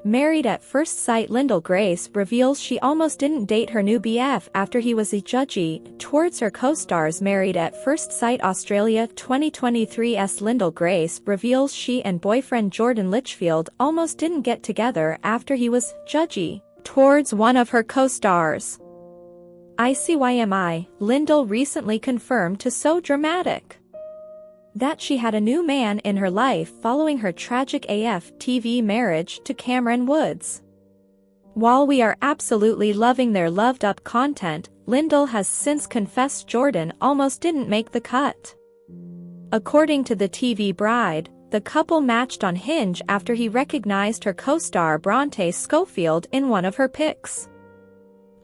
Married at first sight Lyndall Grace reveals she almost didn't date her new BF after he was a Judgy. Towards her co-stars. Married at First Sight Australia 2023's Lyndall Grace reveals she and boyfriend Jordan Litchfield almost didn't get together after he was Judgy. Towards one of her co-stars. ICYMI, Lyndall recently confirmed to So Dramatic that she had a new man in her life following her tragic AF TV marriage to Cameron Woods. While we are absolutely loving their loved-up content, Lyndall has since confessed Jordan almost didn't make the cut. According to the TV Bride, the couple matched on Hinge after he recognized her co-star Bronte Schofield in one of her pics.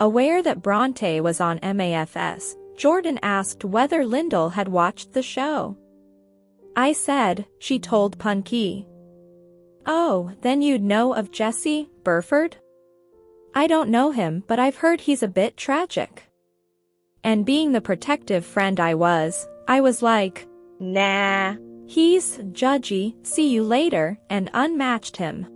Aware that Bronte was on MAFS, Jordan asked whether Lyndall had watched the show. "I said," she told Punky. "Oh, then you'd know of Jesse Burford?" "I don't know him, but I've heard he's a bit tragic." And being the protective friend I was like, "Nah, he's Judgy, see you later," and unmatched him.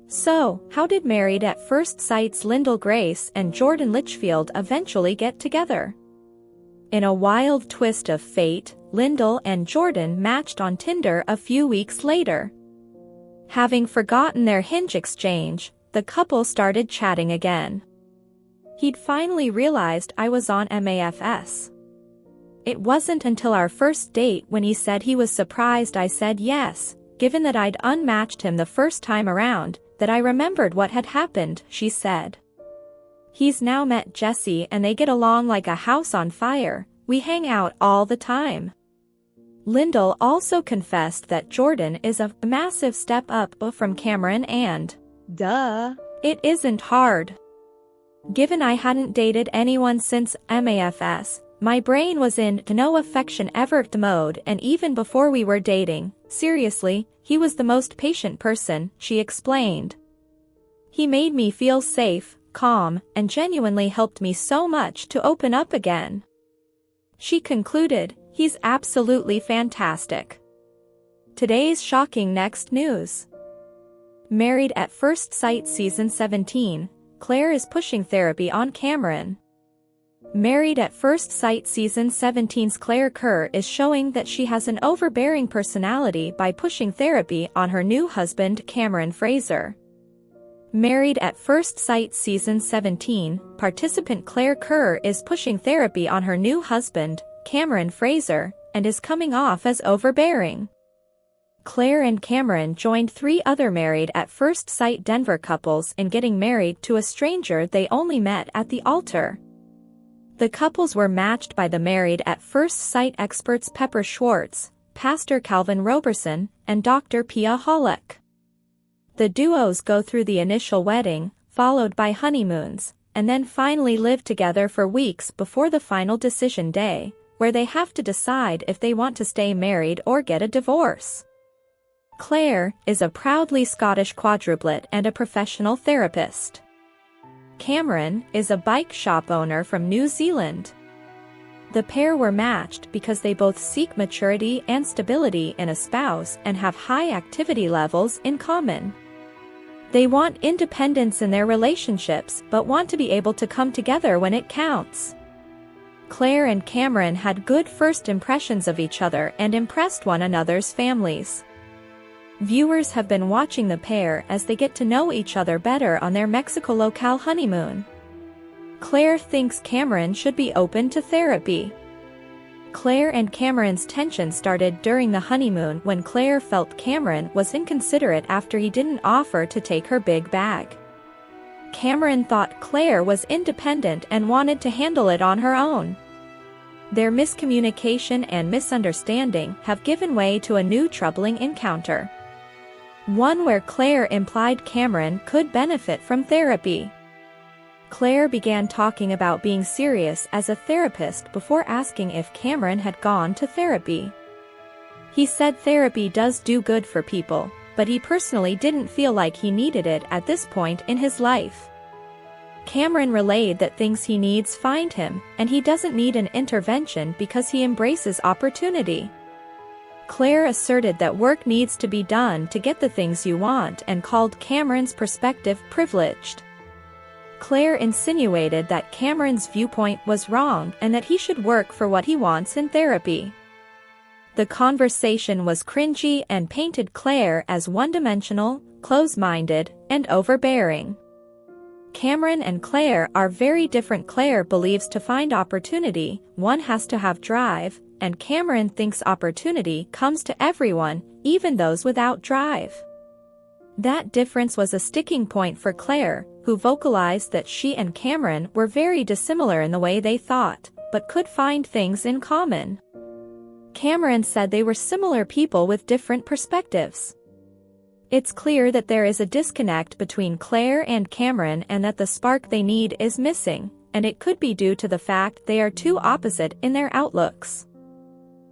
So, how did Married at First Sight's Lyndall Grace and Jordan Litchfield eventually get together? In a wild twist of fate, Lyndall and Jordan matched on Tinder a few weeks later. Having forgotten their Hinge exchange, the couple started chatting again. He'd finally realized I was on MAFS. It wasn't until our first date when he said he was surprised I said yes, given that I'd unmatched him the first time around, that I remembered what had happened, she said. He's now met Jesse and they get along like a house on fire, we hang out all the time. Lyndall also confessed that Jordan is a massive step up from Cameron and, duh, it isn't hard. Given I hadn't dated anyone since MAFS, my brain was in no affection ever mode, and even before we were dating, seriously, he was the most patient person, she explained. He made me feel safe, calm, and genuinely helped me so much to open up again. She concluded, he's absolutely fantastic. Today's shocking next news. Married at First Sight Season 17, Claire is pushing therapy on Cameron. Married at First Sight Season 17's Claire Kerr is showing that she has an overbearing personality by pushing therapy on her new husband Cameron Fraser. Married at First Sight Season 17, participant Claire Kerr is pushing therapy on her new husband, Cameron Fraser, and is coming off as overbearing. Claire and Cameron joined 3 other Married at First Sight Denver couples in getting married to a stranger they only met at the altar. The couples were matched by the Married at First Sight experts Pepper Schwartz, Pastor Calvin Roberson, and Dr. Pia Hollick. The duos go through the initial wedding, followed by honeymoons, and then finally live together for weeks before the final decision day, where they have to decide if they want to stay married or get a divorce. Claire is a proudly Scottish quadruplet and a professional therapist. Cameron is a bike shop owner from New Zealand. The pair were matched because they both seek maturity and stability in a spouse and have high activity levels in common. They want independence in their relationships but want to be able to come together when it counts. Claire and Cameron had good first impressions of each other and impressed one another's families. Viewers have been watching the pair as they get to know each other better on their Mexico locale honeymoon. Claire thinks Cameron should be open to therapy. Claire and Cameron's tension started during the honeymoon when Claire felt Cameron was inconsiderate after he didn't offer to take her big bag. Cameron thought Claire was independent and wanted to handle it on her own. Their miscommunication and misunderstanding have given way to a new troubling encounter. One where Claire implied Cameron could benefit from therapy. Claire began talking about being serious as a therapist before asking if Cameron had gone to therapy. He said therapy does do good for people, but he personally didn't feel like he needed it at this point in his life. Cameron relayed that things he needs find him, and he doesn't need an intervention because he embraces opportunity. Claire asserted that work needs to be done to get the things you want and called Cameron's perspective privileged. Claire insinuated that Cameron's viewpoint was wrong and that he should work for what he wants in therapy. The conversation was cringy and painted Claire as one-dimensional, close-minded, and overbearing. Cameron and Claire are very different. Claire believes to find opportunity, one has to have drive, and Cameron thinks opportunity comes to everyone, even those without drive. That difference was a sticking point for Claire, who vocalized that she and Cameron were very dissimilar in the way they thought, but could find things in common. Cameron said they were similar people with different perspectives. It's clear that there is a disconnect between Claire and Cameron and that the spark they need is missing, and it could be due to the fact they are too opposite in their outlooks.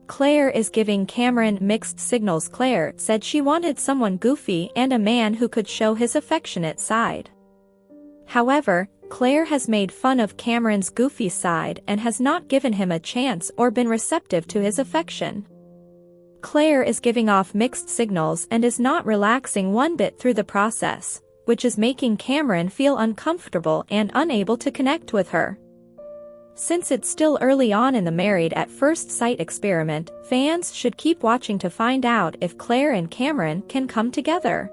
Claire is giving Cameron mixed signals. Claire said she wanted someone goofy and a man who could show his affectionate side. However, Claire has made fun of Cameron's goofy side and has not given him a chance or been receptive to his affection. Claire is giving off mixed signals and is not relaxing one bit through the process, which is making Cameron feel uncomfortable and unable to connect with her. Since it's still early on in the Married at First Sight experiment, fans should keep watching to find out if Claire and Cameron can come together.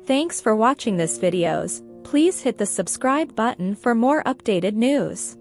Thanks for watching this videos. Please hit the subscribe button for more updated news.